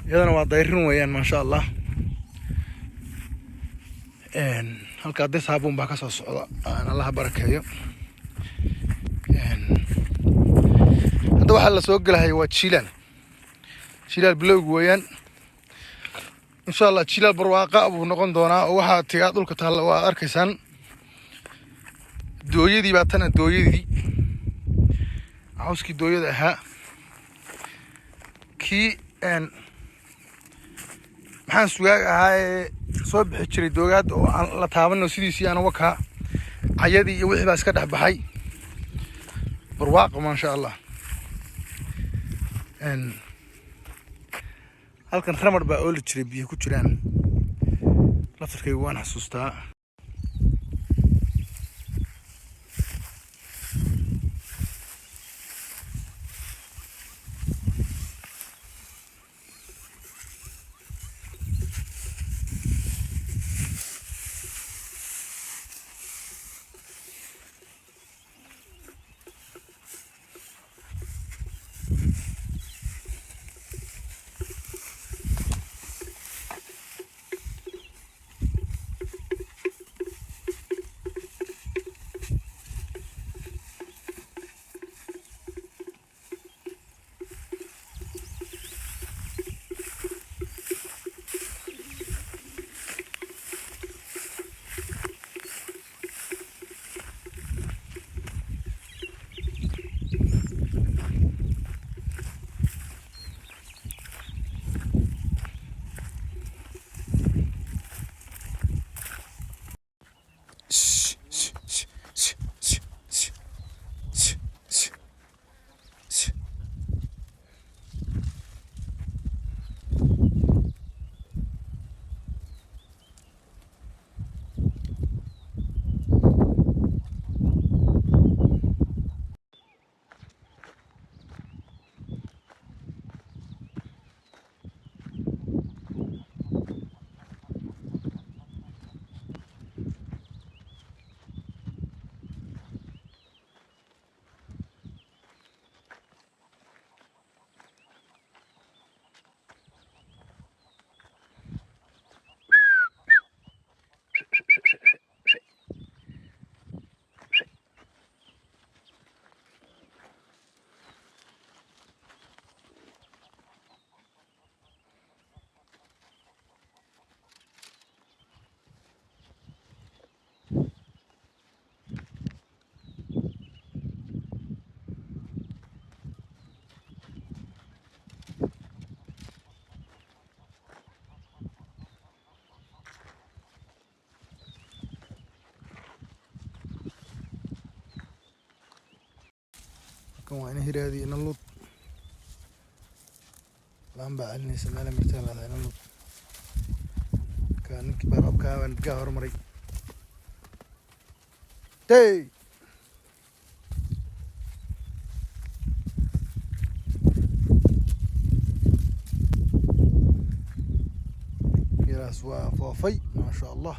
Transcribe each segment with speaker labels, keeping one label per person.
Speaker 1: iyadana waa dayrin weeyaan maasha Allah. halka dad saabuun baa ka soo socda Allah barakeeyo. hadda waxa la soo galahay waa jilaal bilowg weeyaan insha Allah. jilaal barwaaqa abuu noqon doonaa oo waxa tigaa dhulka taala waa arkaysaan. dooyadii baa tan dooyadii cawskii dooyada ahaa kii maxaan sugaag ahaa ee soo bixi jiray doogaad oo aan la taabano sidiisii aan waka cayadii iyo wixii baa iska dhex baxay barwaaqo maasha Allah. halkan ramar baa oo la jiray biyo ku jiraan laftarkaygu waan xasuustaa. halkan waa ina hiraadi ina lud laan baa celinaysa meela mirtaan laada ina lud ka ninkii baa qabkaa baan gaa hormaray day يراس وفوفي ما شاء الله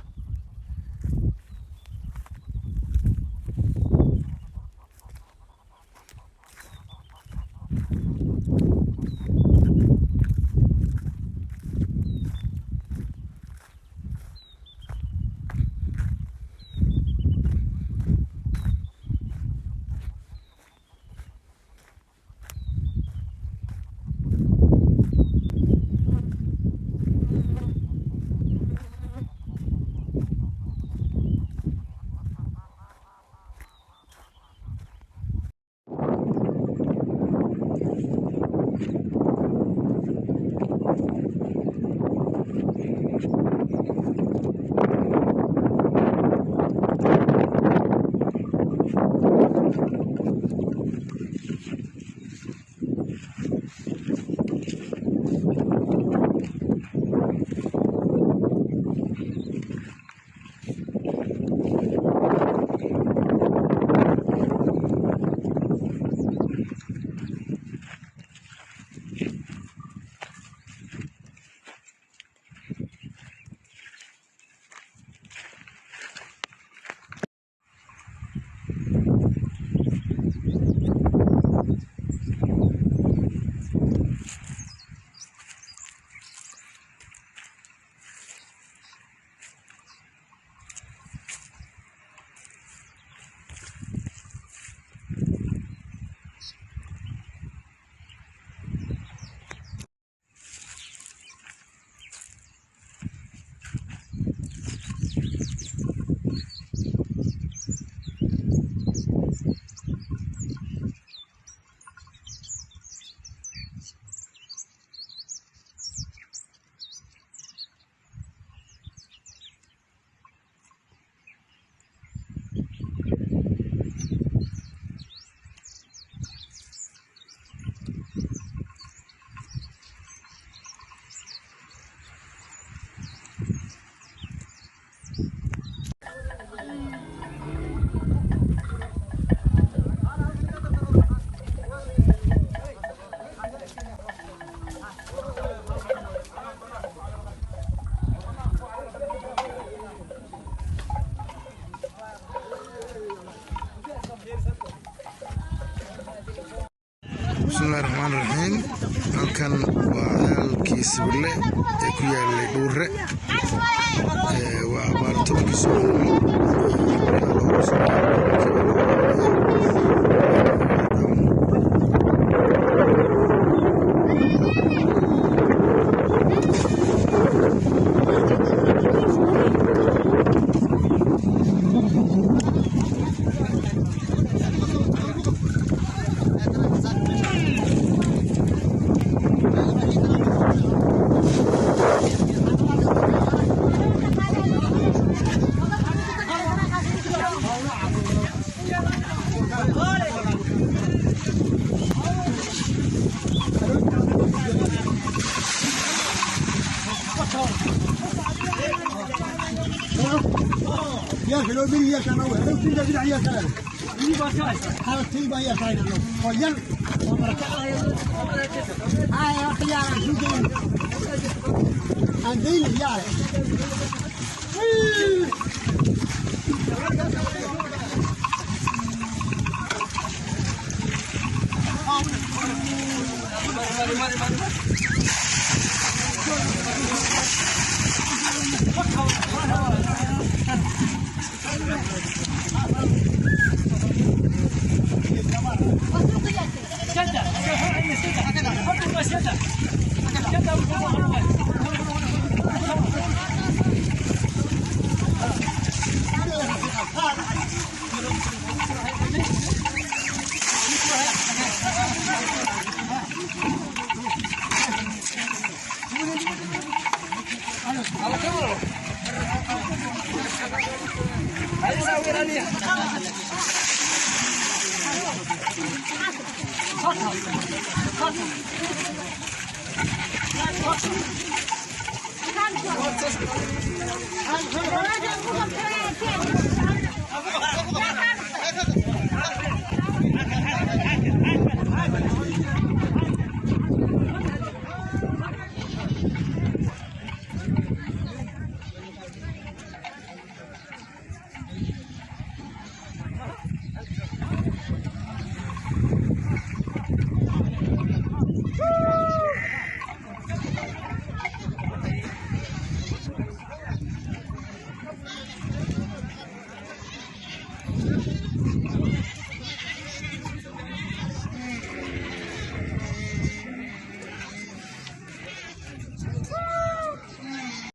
Speaker 1: بسم الله الرحمن الرحيم. halkan waa halkii Sibirle ee ku yaalay Dhuure waa abaartoonka يا كيلو بيني يا كانوا لو كنت بدي يا كلام دي باشا هذا تيبا يا كاين لو وين يا خيار جوجل عندي يا Ayo,
Speaker 2: Hadi.